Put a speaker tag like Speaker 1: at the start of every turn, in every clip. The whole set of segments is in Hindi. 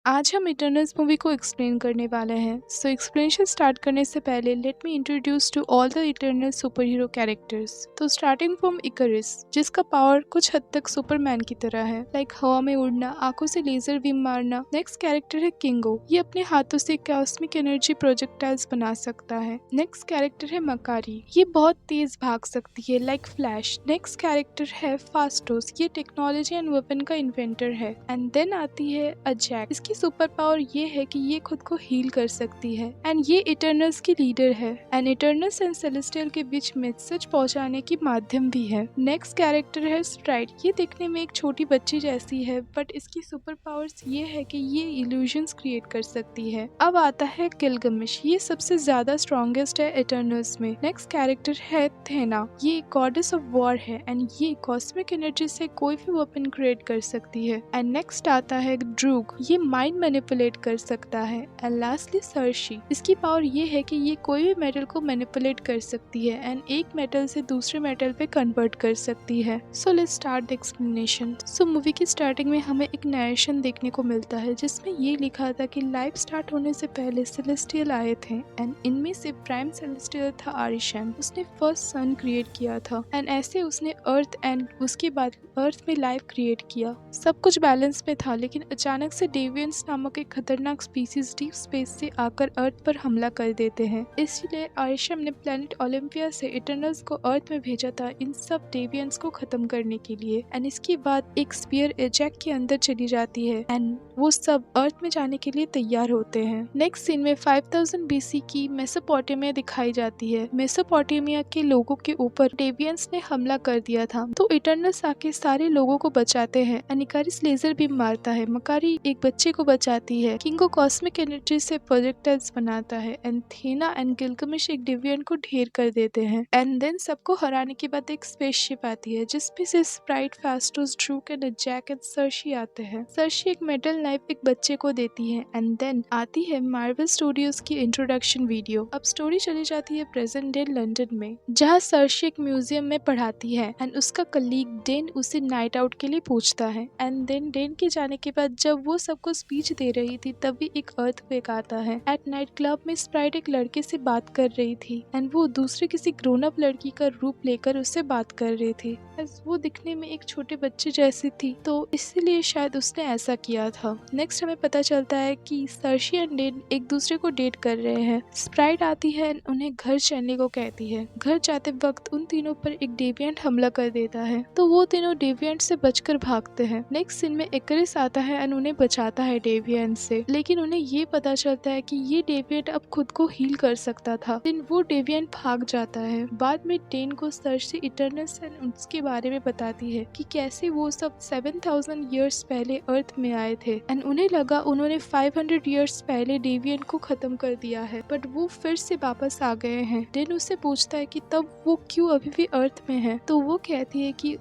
Speaker 1: आज हम इटर्नल्स मूवी को एक्सप्लेन करने वाले हैं। सो एक्सप्लेनेशन स्टार्ट करने से पहले let me introduce to all the eternal super hero characters. तो स्टार्टिंग फ्रॉम इकरिस, जिसका पावर कुछ हद तक सुपरमैन की तरह है, लाइक हवा में उड़ना, आंखों से लेजर बीम मारना। नेक्स्ट कैरेक्टर है किंगो, ये अपने हाथों से कॉस्मिक एनर्जी प्रोजेक्टाइल्स बना सकता है। नेक्स्ट कैरेक्टर है मकारी, ये बहुत तेज भाग सकती है लाइक फ्लैश। नेक्स्ट कैरेक्टर है फास्टोस, ये टेक्नोलॉजी एंड वेपन का इन्वेंटर है। एंड देन आती है अजैक, इसकी सुपर पावर ये है कि ये खुद को हील कर सकती है एंड ये इटर्नल्स की लीडर है एंड इटर्नल्स एंड सेलेस्टियल के बीच मैसेज पहुंचाने की माध्यम भी है। नेक्स्ट कैरेक्टर है स्प्राइट, ये देखने में एक छोटी बच्ची जैसी है बट इसकी सुपर पावर्स ये है कि ये इल्यूजन्स क्रिएट कर सकती है। अब आता है गिलगमिश, ये सबसे ज्यादा स्ट्रॉन्गेस्ट है इटर्नल्स में। नेक्स्ट कैरेक्टर है थेना, ये गॉडेस ऑफ वॉर है एंड ये कॉस्मिक एनर्जी से कोई भी वेपन क्रिएट कर सकती है। एंड नेक्स्ट आता है ड्रूग, ये माइंड मैनिपुलेट कर सकता है। एंड लास्टली सर्शी, इसकी पावर ये है कि ये कोई भी मेटल को मैनिपुलेट कर सकती है एंड एक मेटल से दूसरे मेटल पे कन्वर्ट कर सकती है। So let's start the explanation. So movie की स्टार्टिंग में हमें एक नरेशन देखने को मिलता है जिसमें ये लिखा था कि लाइफ स्टार्ट होने से पहले सेलेस्टियल आए थे एंड इनमें से प्राइम सेलेस्टियल था आरिशम, उसने फर्स्ट सन क्रिएट किया था एंड ऐसे उसने अर्थ एंड उसके बाद अर्थ में लाइफ क्रिएट किया। सब कुछ बैलेंस में था, लेकिन अचानक से डेवियंस नामक एक खतरनाक स्पीसीज डीप स्पेस से आकर अर्थ पर हमला कर देते हैं। इसलिए आरिशम ने प्लेनेट ओलंपिया से इटर्नल्स को अर्थ में भेजा था इन सब डेवियंस को खत्म करने के लिए। एंड इसके बाद एक स्पीयर एजैक के अंदर चली जाती है एंड वो सब अर्थ में जाने के लिए तैयार होते हैं। नेक्स्ट सीन में 5000 बीसी की मेसोपोटामिया दिखाई जाती है। मेसोपोटामिया के लोगों के ऊपर डेवियंस ने हमला कर दिया था, तो इटर्नल्स आके सारे लोगों को बचाते हैं। इकारिस लेजर बीम मारता है, मकारी एक बच्चे को बचाती है, किंगो कॉस्मिक एनर्जी से प्रोजेक्टाइल्स बनाता है एंड थेना एंड गिलगमिश एक डेवियन को ढेर कर देते हैं। एंड देन सबको हराने के बाद एक स्पेसशिप आती है जिसमें से स्प्राइट, फास्टोस, ड्रूक एंड जैक एंड सर्शी आते हैं। सर्शी एक मेटल नाइफ एक बच्चे को देती है एंड देन आती है मार्वल स्टूडियोज की इंट्रोडक्शन वीडियो। अब स्टोरी चली जाती है प्रेजेंट डे लंदन में, जहाँ सर्शी एक म्यूजियम में पढ़ाती है एंड उसका कलीग डेन उसे नाइट आउट के लिए पूछता है। एंड देन डेन के जाने के बाद जब वो सबको स्पीच दे रही थी तभी एक अर्थक्वेक आता है। एट नाइट क्लब में स्प्राइट एक लड़के से बात कर रही थी एंड वो दूसरे किसी ग्रोन अप लड़की का रूप लेकर उससे बात कर रही थी। वो दिखने में एक छोटे बच्चे जैसी थी, तो इसलिए शायद उसने ऐसा किया था। नेक्स्ट हमें पता चलता है कि सर्शी एंड डेन एक दूसरे को डेट कर रहे हैं। स्प्राइट आती है उन्हें घर चलने को कहती है। घर जाते वक्त उन तीनों पर एक डेविएंट हमला कर देता है, तो वो तीनों डेविएंट से बचकर भागते हैं। नेक्स्ट सीन में इकरिस आता है एंड उन्हें बचाता है डेविएंट से, लेकिन उन्हें ये पता चलता है कि ये डेविएंट अब खुद को हील कर सकता था। लेकिन वो डेविएंट भाग जाता है। बाद में डेन को सर्शी इटर्नल्स एंड उसके बारे में बताती है कि कैसे वो सब 7000 ईयर्स पहले अर्थ में आए थे एंड उन्हें लगा उन्होंने 500 ईयर्स पहले डेविएंट को खत्म कर दिया है, बट वो फिर से वापस आ गए हैं। डेन उससे पूछता है कि तब वो क्यों अभी भी अर्थ में है, तो वो कहती है कि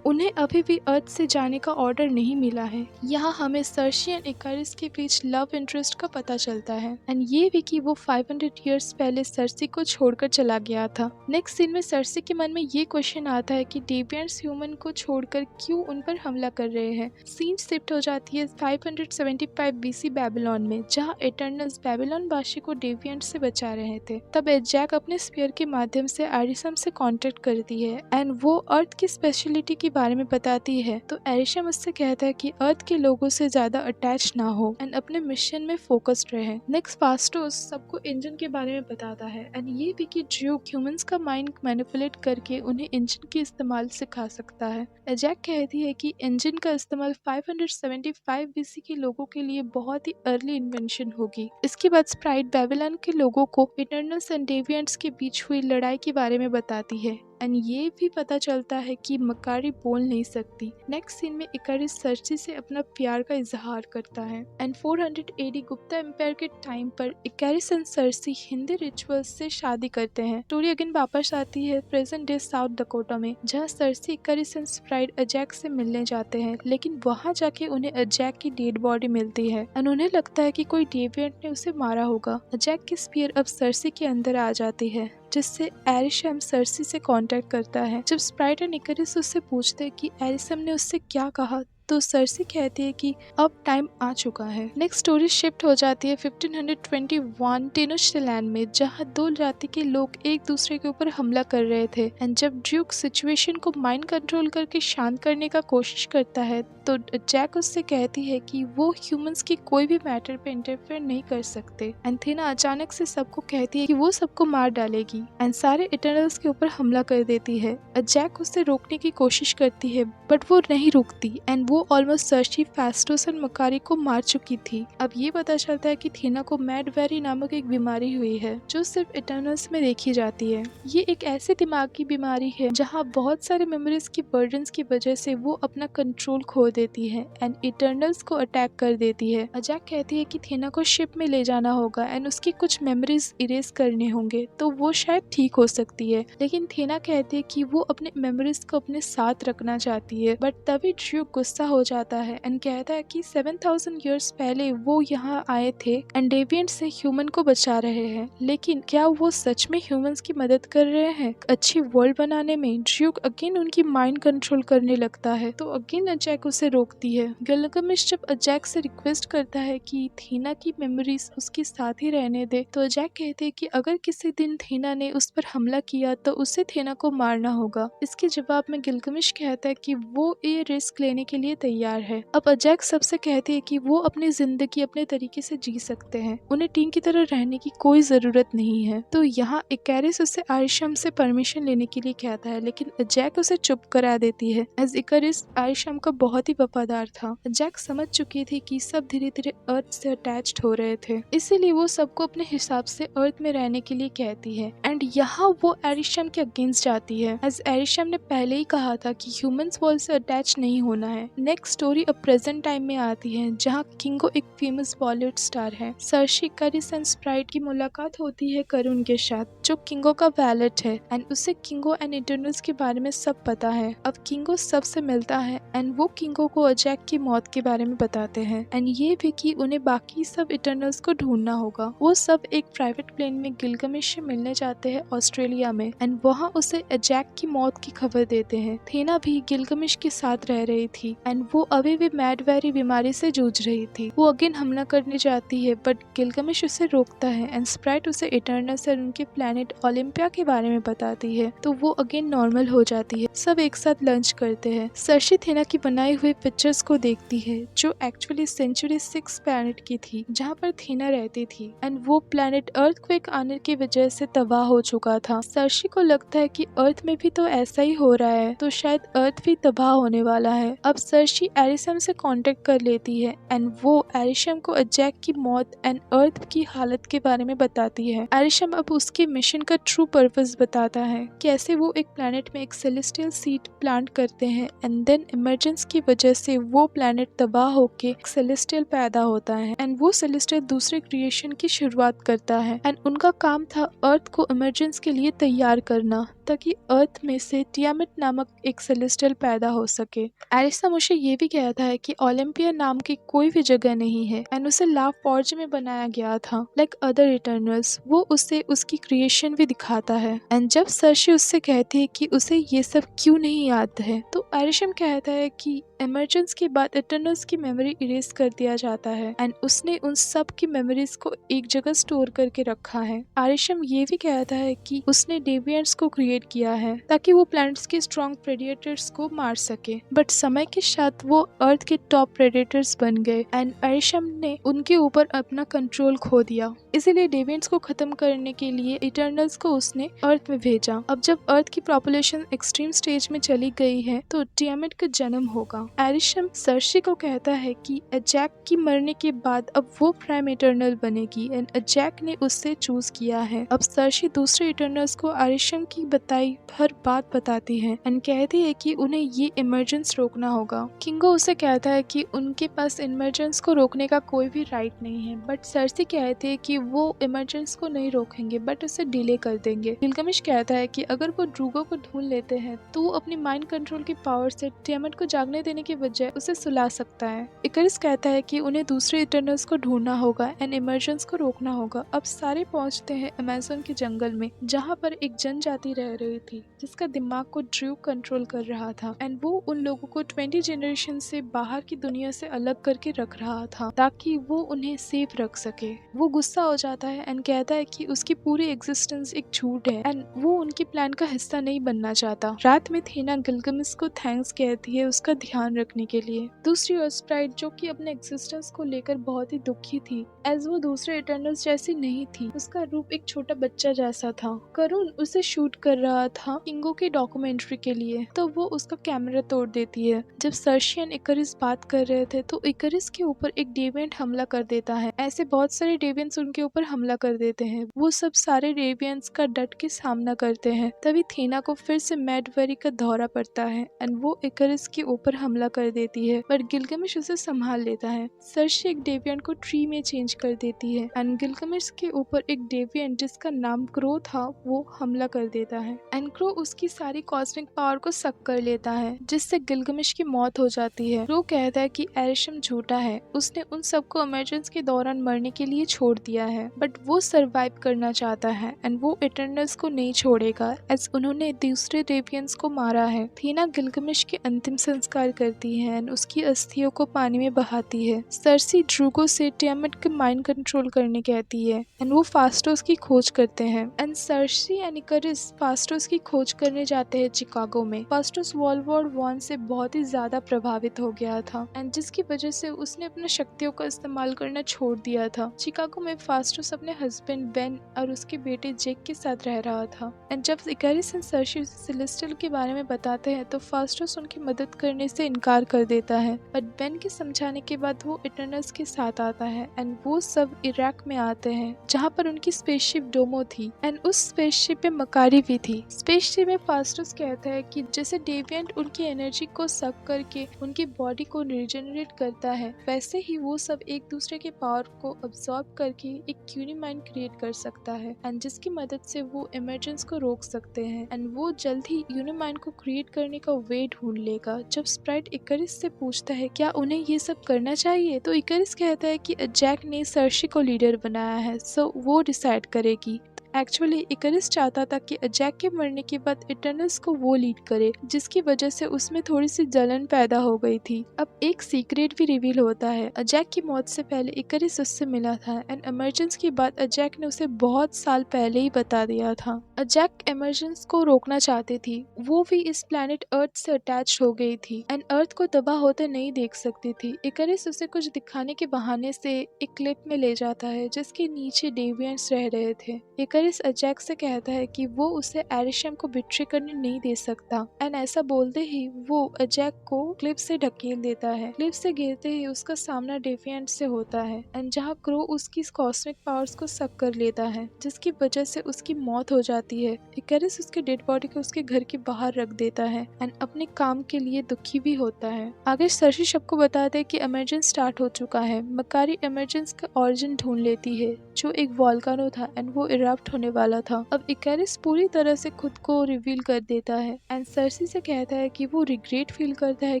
Speaker 1: उन्हें अभी भी अर्थ से जाने का ऑर्डर नहीं मिला है। यहाँ हमें सर्शी एंड इकारिस के बीच लव इंटरेस्ट का पता चलता है एंड ये भी कि वो 500 ईयर्स पहले सर्सी को छोड़कर चला गया था। नेक्स्ट सीन में सर्सी के मन में ये क्वेश्चन आता है कि डेविएंट्स ह्यूमन को छोड़कर क्यों उन पर हमला कर रहे हैं। सीन शिफ्ट हो जाती है 575 बीसी बेबीलोन में, जहाँ इटर्नल्स बेबीलोन वासी को डेविएंट से बचा रहे थे। तब एजैक अपने स्पीयर के माध्यम से आरिशम से कांटेक्ट करती है एंड वो अर्थ की स्पेशलिटी के बारे में बताती है, तो आरिशम उससे कहता है कि अर्थ के लोगों से ज्यादा अटैच ना हो एंड अपने मिशन में फोकस्ड रहे। नेक्स्ट फास्टोस सबको इंजन के बारे में बताता है एंड ये भी कि ड्रूक ह्यूमंस का माइंड मैनिपुलेट करके उन्हें इंजन के इस्तेमाल सिखा सकता है। एजैक कहती है कि इंजन का इस्तेमाल 575 बीसी के लोगों के लिए बहुत ही अर्ली इन्वेंशन होगी। इसके बाद स्प्राइट बेबीलोन के लोगों को इटर्नल्स एंड डेविएंट्स के बीच हुई लड़ाई के बारे में बताती है एंड ये भी पता चलता है कि मकारी बोल नहीं सकती। नेक्स्ट सीन में इकारिस सर्ची से अपना प्यार का इजहार करता है एंड 400 एडी गुप्ता एम्पायर के टाइम पर इकारिस एंड सर्ची हिंदी रिचुअल्स से शादी करते हैं। स्टोरी अगेन वापस आती है प्रेजेंट डे साउथ डकोटा में, जहाँ सर्ची इकारिस एंड स्प्राइट अजैक से मिलने जाते हैं, लेकिन वहाँ जाके उन्हें अजैक की डेड बॉडी मिलती है एंड उन्हें लगता है कि कोई डेविएंट ने उसे मारा होगा। अजैक की स्पीयर अब सर्ची के अंदर आ जाती है, जिससे एरिशम सर्सी से कांटेक्ट करता है। जब स्प्राइट एंड इकरिस उससे पूछते हैं कि एरिशम ने उससे क्या कहा, तो सर्सी कहती है कि अब टाइम आ चुका है। नेक्स्ट स्टोरी शिफ्ट हो जाती है 1521 टेनोच्टिट्लान में, जहाँ दो जाति के लोग एक दूसरे के ऊपर हमला कर रहे थे। एंड जब ड्यूक सिचुएशन को माइंड कंट्रोल करके शांत करने का कोशिश करता है तो जैक उससे कहती है कि वो ह्यूमंस की कोई भी मैटर पे इंटरफेयर नहीं कर सकते। एंड थीना अचानक से सबको कहती है कि वो सबको मार डालेगी एंड सारे इटर्नल्स के ऊपर हमला कर देती है। जैक उससे रोकने की कोशिश करती है बट वो नहीं रुकती एंड वो ऑलमोस्ट सर्ची, फास्टोस एंड मकारी को मार चुकी थी। अब ये पता चलता है कि थीना को मैड वेरी नामक एक बीमारी हुई है जो सिर्फ इटर्नल्स में देखी जाती है। ये एक ऐसी दिमाग की बीमारी है जहाँ बहुत सारे मेमोरीज की बर्डन्स की वजह से वो अपना कंट्रोल खो देती है एंड इटर्नल्स को अटैक कर देती है। जैक कहती है कि थीना को शिप में ले जाना होगा एंड उसकी कुछ मेमोरीज इरेज करने होंगे तो वो शायद ठीक हो सकती है, लेकिन थीना कहती है कि वो अपने मेमोरीज को अपने साथ रखना चाहती है। बट तभी ड्यूक गुस्सा हो जाता है एंड कहता है कि 7000 ईयर्स पहले वो यहाँ आए थे एंड डेविएंट से ह्यूमन को बचा रहे हैं, लेकिन क्या वो सच में ह्यूमंस की मदद कर रहे हैं अच्छी वर्ल्ड बनाने में? ड्यूक अगेन उनकी माइंड कंट्रोल करने लगता है तो अगेन जैक उसे रोकती है। गिलगामेश जब जैक से रिक्वेस्ट करता है कि थीना की मेमोरीज उसके साथ ही रहने दे तो जैक कहते हैं कि अगर किसी दिन थीना ने उस पर हमला किया तो उसे थीना को मारना होगा। इसके जवाब में गिलगामेश कहता है कि वो ये रिस्क लेने के लिए तैयार है। अब जैक सबसे कहते हैं कि वो अपनी जिंदगी अपने तरीके से जी सकते हैं, उन्हें टीम की तरह रहने की कोई जरूरत नहीं है। तो यहाँ इकारिस उससे आरिशम से परमिशन लेने के लिए कहता है, लेकिन जैक उसे चुप करा देती है एज इकारिस आरिशम का बहुत ही वफादार था। जैक समझ चुकी थी कि सब धीरे धीरे अर्थ से अटैच्ड हो रहे थे, इसीलिए वो सबको अपने हिसाब से अर्थ में रहने के लिए कहती है एंड यहाँ वो एरिशम के अगेंस्ट जाती है एज एरिशम ने पहले ही कहा था कि ह्यूमंस वर्ल्ड से अटैच नहीं होना है। नेक्स्ट स्टोरी अब प्रेजेंट टाइम में आती है जहाँ किंगो एक फेमस बॉलीवुड स्टार है। सर्शी, इकारिस एंड स्प्राइट की मुलाकात होती है करुण के साथ जो किंगो का वैलेट है एंड उसे किंगो एंड इटर्नल्स के बारे में सब पता है। अब किंगो सबसे मिलता है एंड वो किंगो को अजैक की मौत के बारे में बताते हैं एंड ये भी कि उन्हें बाकी सब इटर्नल्स को ढूंढना होगा। वो सब एक प्राइवेट प्लेन में गिलगामेश से मिलने जाते हैं ऑस्ट्रेलिया में एंड वहाँ उसे अजैक की मौत की खबर देते हैं। थीना भी गिलगामेश के साथ रह रही थी एंड वो अभी भी मैड वेरी बीमारी से जूझ रही थी। वो अगेन हमला करने जाती है बट गिलगामेश उसे रोकता है एंड स्प्राइट उसे इटर्नल्स और उनके प्लेनेट ओलंपिया के बारे में बताती है तो वो अगेन नॉर्मल हो जाती है। सब एक साथ लंच करते हैं। सर्शी थीना की बनाई हुई पिक्चर्स को देखती है जो एक्चुअली सेंचुरी 6 प्लैनेट की थी जहाँ पर थीना रहती थी एंड वो प्लैनेट अर्थक्वेक आने की वजह से तबाह हो चुका था। सर्शी को लगता है कि अर्थ में भी तो ऐसा ही हो रहा है तो शायद अर्थ भी तबाह होने वाला है। अब सर्शी एरिशम से कांटेक्ट कर लेती है एंड वो एरिशम को अजैक की मौत एंड अर्थ की हालत के बारे में बताती है। एरिशम अब उसके मिशन का ट्रू पर्पस बताता है, कैसे वो एक प्लैनेट में एक सेलेस्टियल सीड प्लांट करते हैं एंड देन इमरजेंस की वजह से वो प्लैनेट तबाह होके एक सेलेस्टियल पैदा होता है एंड वो सेलेस्टियल दूसरे क्रिएशन की शुरुआत करता है एंड उनका काम था अर्थ को इमरजेंस के लिए तैयार करना ताकि अर्थ में से टियामेट नामक एक सेलेस्टियल पैदा हो सके। एरिशम उसे ये भी कहता है कि ओलंपिया नाम की कोई भी जगह नहीं है एंड उसे लाव फॉर्ज में बनाया गया था लाइक अदर इटर्नल्स। वो उसे उसकी क्रिएशन भी दिखाता है एंड जब सर्शी उससे कहती है कि उसे ये सब क्यों नहीं याद है तो एरिशम कहता है कि इमरजेंस के बाद इटर्नल्स की मेमोरी इरेज कर दिया जाता है एंड उसने उन सब की मेमोरीज को एक जगह स्टोर करके रखा है। एरिशम ये भी कहता है कि उसने डेविएंट्स को क्रिएट किया है ताकि वो प्लैनेट्स के स्ट्रॉन्ग प्रेडिएटर्स को मार सके, बट समय के साथ वो अर्थ के टॉप प्रेडिएटर्स बन गए एंड एरिशम ने उनके ऊपर अपना कंट्रोल खो दिया। इसीलिए डेविएंट्स को खत्म करने के लिए इटर्नल्स को उसने अर्थ में भेजा। अब जब अर्थ की पॉपुलेशन एक्सट्रीम स्टेज में चली गई है तो टियामेट का जन्म होगा। एरिशम सर्शी को कहता है कि अजैक की मरने के बाद अब वो प्राइम इटर्नल बनेगी एंड अजैक ने उससे चूज किया है। अब सर्शी दूसरे इटर्नल्स को एरिशम की बताई हर बात बताती है एंड कहती है कि उन्हें ये इमरजेंस रोकना होगा। किंगो उसे कहता है कि उनके पास इमरजेंस को रोकने का कोई भी राइट नहीं है, बट सर्सी कहती है कि वो इमरजेंस को नहीं रोकेंगे बट उसे डिले कर देंगे। गिलगामेश कहता है कि अगर वो ड्रूगो को ढूंढ लेते हैं तो वो अपनी माइंड कंट्रोल की पावर से टियामेट को जागने देने करने के बजाय उसे सुला सकता है। इकरिस कहता है कि उन्हें दूसरे इटर्नल्स को ढूंढना होगा एंड इमर्जेंस को रोकना होगा। अब सारे पहुंचते हैं अमेज़न के जंगल में, जहाँ पर एक जनजाति रह रही थी जिसका दिमाग को ड्रू कंट्रोल कर रहा था एंड वो उन लोगों को 20 जनरेशन से बाहर की दुनिया से अलग करके रख रहा था ताकि वो उन्हें सेफ रख सके। वो गुस्सा हो जाता है एंड कहता है कि उसकी पूरी एग्जिस्टेंस एक झूठ है एंड वो उनके प्लान का हिस्सा नहीं बनना चाहता। रात में थीना गिलगमेश को थैंक्स कहती है उसका ध्यान रखने के लिए। दूसरी ओर स्प्राइट, जो कि अपने एग्जिस्टेंस को लेकर बहुत ही दुखी थी एज वो दूसरे इटर्नल्स जैसी नहीं थी, उसका रूप एक छोटा बच्चा जैसा था। करुण उसे शूट कर रहा था किंगो की डॉक्यूमेंट्री के लिए, तो वो उसका कैमरा तोड़ देती है। जब सर्सी एंड इकरिस बात कर रहे थे तो इकरिस के ऊपर एक डेविएंट हमला कर देता है। ऐसे बहुत सारे डेविएंट्स उनके ऊपर हमला कर देते हैं। वो सब सारे डेविएंट्स का डट के सामना करते हैं। तभी थीना को फिर से मैडवेरी का दौरा पड़ता है एंड वो इकरिस के ऊपर हमला कर देती है, पर गिलगमेश उसे संभाल लेता है। सर्सी एक डेविएंट को ट्री में चेंज कर देती है एंड गिलगमेश के ऊपर एक डेविएंट जिसका नाम क्रो था वो हमला कर देता है एंड क्रो उसकी सारी कॉस्मिक पावर को सक कर लेता है, जिससे गिलगमेश की मौत हो जाती है। क्रो कहता है कि एरिशम झूठा है, उसने उन सबको इमरजेंस के दौरान मरने के लिए छोड़ दिया है, बट वो सरवाइव करना चाहता है एंड वो इटर्नल्स को नहीं छोड़ेगा एज उन्होंने दूसरे डेविएंट्स को मारा है। थीना गिलगमेश के अंतिम संस्कार करती है एंड उसकी अस्थियों को पानी में बहाती है। सर्सी ड्रूगो से टियामट के माइंड कंट्रोल करने कहती है एंड वो फास्टोस की खोज करते हैं एंड सर्सी एंड इकरिस फास्टोस की खोज करने जाते हैं चिकागो में। फास्टोस वर्ल्ड वॉर 1 से बहुत ही ज्यादा प्रभावित हो गया था एंड जिसकी वजह से उसने अपने शक्तियों का इस्तेमाल करना छोड़ दिया था। चिकागो में फास्टोस अपने हस्बैंड बेन और उसके बेटे जेक के साथ रह रहा था एंड जब इकरिस एंड सर्सी सेलेस्टियल के बारे में बताते हैं तो फास्टोस उनकी मदद करने से इनकार कर देता है, बट बेन के समझाने के बाद वो इटर्नल्स के साथ आता है एंड वो सब इराक में आते हैं जहाँ पर उनकी स्पेसशिप डोमो थी एंड उस स्पेसशिप पे मकारी भी थी। स्पेसशिप में फास्टोस कहता है कि जैसे डेविएंट उनकी एनर्जी को सक करके उनकी बॉडी को रिजेनरेट करता है, वैसे ही वो सब एक दूसरे के पावर को अब्सॉर्ब करके एक यूनिमाइंड क्रिएट कर सकता है एंड जिसकी मदद से वो इमरजेंस को रोक सकते हैं एंड वो जल्द ही यूनिमाइंड को क्रिएट करने का वे ढूंढ लेगा। जब स्प्राइट इकरिस से पूछता है क्या उन्हें ये सब करना चाहिए, तो इकरिस कहता है कि जैक ने सर्सी को लीडर बनाया है, सो वो डिसाइड करेगी। एक्चुअली इकरिस चाहता था कि अजैक के मरने के बाद इटर्नल्स को वो लीड करे, जिसकी वजह से उसमें थोड़ी सी जलन पैदा हो गई थी। अब एक सीक्रेट भी रिवील होता है। अजैक की मौत से पहले इकरिस उससे मिला था एंड इमरजेंस के बाद अजैक ने उसे बहुत साल पहले ही बता दिया था। अजैक इमरजेंस को रोकना चाहती थी, वो भी इस प्लेनेट अर्थ से अटैच हो गई थी एंड अर्थ को तबाह होते नहीं देख सकती थी। इकरिस उसे कुछ दिखाने के बहाने से एक क्लिप में ले जाता है जिसके नीचे डेविएंट्स रह रहे थे। इकरिस अजैक से कहता है कि वो उसे एरिशम को बिट्रे करने नहीं दे सकता एंड ऐसा बोलते ही वो अजैक को क्लिप से ढकेल देता है। क्लिप से गिरते ही उसका सामना डेविएंट से होता है एंड जहाँ क्रो उसकी कॉस्मिक पावर्स को सक कर लेता है, जिसकी वजह से उसकी मौत हो जाती है। इकरिस उसके डेड बॉडी को उसके घर के बाहर रख देता है एंड अपने काम के लिए दुखी भी होता है। आगे सर्सी सबको बताते हैं कि इमरजेंस स्टार्ट हो चुका है। मकारी इमरजेंस का ओरिजिन ढूंढ लेती है जो एक वॉल्केनो था एंड वो इरप्ट होने वाला था। अब इकरिस पूरी तरह से खुद को रिवील कर देता है एंड सर्सी से कहता है कि वो रिग्रेट फील करता है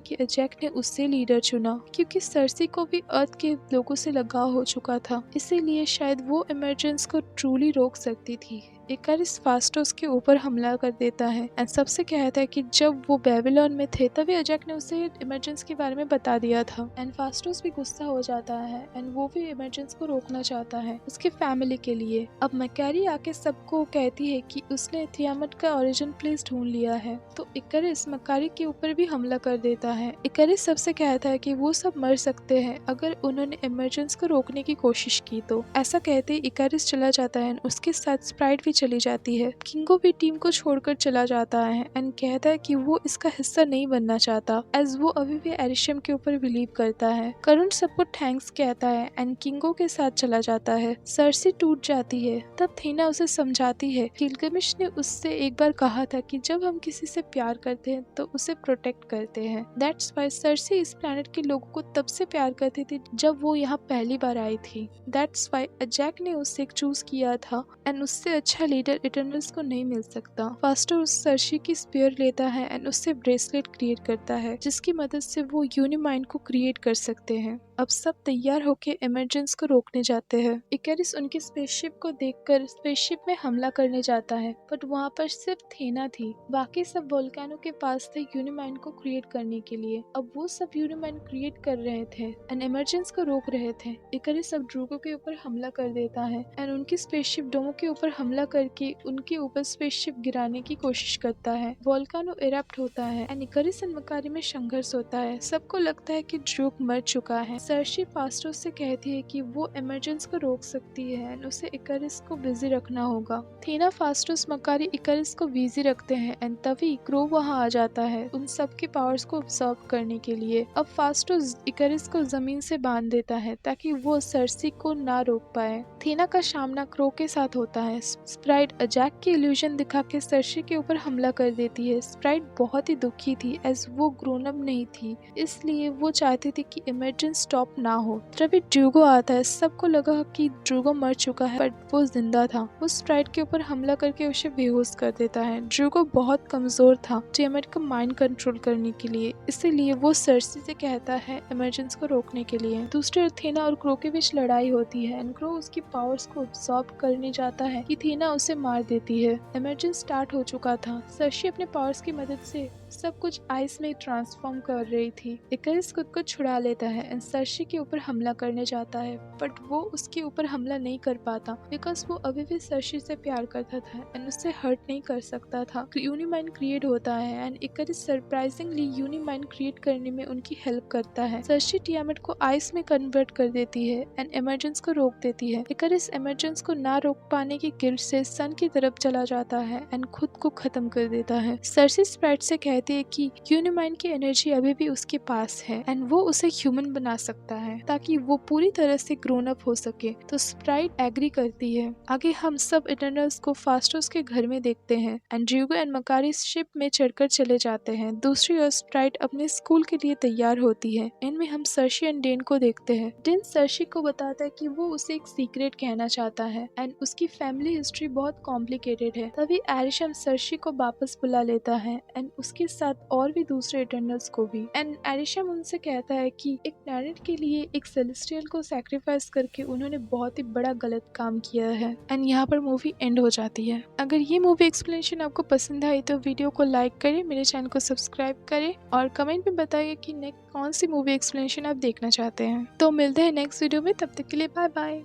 Speaker 1: कि अजैक ने उससे लीडर चुना, क्योंकि सर्सी को भी अर्थ के लोगों से लगाव हो चुका था, इसीलिए शायद वो इमरजेंस को ट्रूली रोक सकती थी। इकरिस फास्टोस के ऊपर हमला कर देता है एंड सबसे कहता है कि जब वो बेबीलोन में थे तभी अजैक ने उसे इमरजेंस के बारे में बता दिया था एंड फास्टोस भी गुस्सा हो जाता है एंड वो भी इमरजेंस को रोकना चाहता है उसके फैमिली के लिए। अब मैकारी आके सबको कहती है कि उसने थियामट का ओरिजिन प्लेस ढूंढ लिया है, तो इकरिस मकारी के ऊपर भी हमला कर देता है। इकरिस सबसे कहता है कि वो सब मर सकते हैं अगर उन्होंने इमरजेंस को रोकने की कोशिश की तो। ऐसा कहते ही इकरिस चला जाता है, उसके साथ स्प्राइट भी चली जाती है। किंगो भी टीम को छोड़कर चला जाता है एंड कहता है कि वो इसका हिस्सा नहीं बनना चाहता एज वो अभी भी एरिशम के ऊपर बिलीव करता है। करुण सबको थैंक्स कहता है एंड किंगो के साथ चला जाता है। सर्सी टूट जाती है, तब थीना उसे समझाती है कि गिलगमेश ने उससे एक बार कहा था कि जब हम किसी से प्यार करते हैं तो उसे प्रोटेक्ट करते हैं। दैट्स व्हाई सर्सी इस प्लेनेट के लोगों को तब से प्यार करती थी जब वो यहाँ पहली बार आई थी। दैट्स व्हाई अजैक ने उसे चूज किया था एंड उससे अच्छा लीडर इटर्नल्स को नहीं मिल सकता। फास्टोस सर्शी की स्पीयर लेता है एंड उससे ब्रेसलेट क्रिएट करता है जिसकी मदद से वो यूनिमाइंड को क्रिएट कर सकते हैं। अब सब तैयार होकर इमरजेंस को रोकने जाते हैं। इकैरिस उनकी स्पेसशिप को देखकर स्पेसशिप में हमला करने जाता है, बट वहाँ पर सिर्फ थेना थी। बाकी सब वोल्केनो के पास थे यूनिमाइंड को क्रिएट करने के लिए। अब वो सब यूनिमाइंड क्रिएट कर रहे थे एंड इमरजेंस को रोक रहे थे। इकैरिस अब ड्रूगो के ऊपर हमला कर देता है एंड उनकी स्पेसशिप डोमो के ऊपर हमला करके उनके ऊपर स्पेसशिप गिराने की कोशिश करता है। वोल्केनो इरप्ट होता है एंड इकैरिस एंड मकारी में संघर्ष होता है। सबको लगता है कि ड्रूग मर चुका है। सर्शी फास्टोस से कहती है कि वो इमरजेंस को रोक सकती है एंड उसे इकैरिस को बिजी रखना होगा। थेना, फास्टोस, मकारी इकैरिस को बिजी रखते हैं एंड तभी क्रो वहां आ जाता है उन सब के पावर्स को ऑब्जर्व करने के लिए। अब फास्टोस इकैरिस को जमीन से बांध देता है ताकि वो सर्सी को ना रोक पाए। थेना का सामना क्रो के साथ होता है। स्प्राइट अजैक की इल्यूजन दिखा के सर्शी के ऊपर हमला कर देती है। स्प्राइट बहुत ही दुखी थी एज वो ग्रोन अप नहीं थी, इसलिए वो चाहती थी कि इमरजेंस स्टॉप ना हो। तभी ड्रूगो आता है। सबको लगा कि ड्रूगो मर चुका है बट वो जिंदा था। वो स्प्राइट के ऊपर हमला करके उसे बेहोश कर देता है। ड्रूगो बहुत कमजोर था टियामेट का माइंड कंट्रोल करने के लिए, इसीलिए वो सर्सी से कहता है इमरजेंस को रोकने के लिए। दूसरे थेना और क्रो के बीच लड़ाई होती है एंड क्रो उसकी पावर्स को अब्सॉर्ब करने जाता है कि थेना उसे मार देती है। इमरजेंस स्टार्ट हो चुका था। सर्सी अपने पावर्स की मदद से सब कुछ आइस में ट्रांसफॉर्म कर रही थी। इकैरिस खुद को छुड़ा लेता है एंड सर्शी के ऊपर हमला करने जाता है, बट वो उसके ऊपर हमला नहीं कर पाता बिकॉज वो अभी भी सर्शी से प्यार करता था एंड उससे हर्ट नहीं कर सकता था। यूनिमाइंड क्रिएट होता है एंड इकैरिस सरप्राइजिंगली यूनिमाइंड क्रिएट करने में उनकी हेल्प करता है। सर्शी टियामेट को आइस में कन्वर्ट कर देती है एंड इमरजेंस को रोक देती है। इकैरिस इमरजेंस को ना रोक पाने की गिल्ट से सन की तरफ चला जाता है एंड खुद को खत्म कर देता है। सर्सी स्प्राइट से कहती है कि यूनिमाइंड की एनर्जी अभी भी उसके पास है एंड वो उसे ह्यूमन बना सकता है ताकि वो पूरी तरह से ग्रोन अप हो सके। तो स्प्राइट एग्री करती है। आगे हम सब इटर्नल्स को फास्टोस के घर में देखते हैं एंड ड्रूगो एंड मकारी शिप में चढ़कर चले जाते हैं। दूसरी ओर स्प्राइट अपने स्कूल के लिए तैयार होती है। इनमें हम सर्शी एंड डेन को देखते हैं। डेन सर्शी को बताता है कि वो उसे एक सीक्रेट कहना चाहता है एंड उसकी फैमिली हिस्ट्री बहुत कॉम्प्लिकेटेड है। तभी एरिशम सर्शी को वापस बुला लेता है एंड उसके साथ और भी दूसरे इटर्नल्स को भी। एंड एरिशम उनसे कहता है कि एक प्लैनेट के लिए एक सेलेस्टियल को सैक्रिफाइस करके उन्होंने बहुत ही बड़ा गलत काम किया है। एंड यहाँ पर मूवी एंड हो जाती है। अगर ये मूवी एक्सप्लेनेशन आपको पसंद आई तो वीडियो को लाइक करें, मेरे चैनल को सब्सक्राइब करें और कमेंट में बताइए कि नेक्स्ट कौन सी मूवी एक्सप्लेनेशन आप देखना चाहते हैं। तो मिलते हैं नेक्स्ट वीडियो में, तब तक के लिए बाय बाय।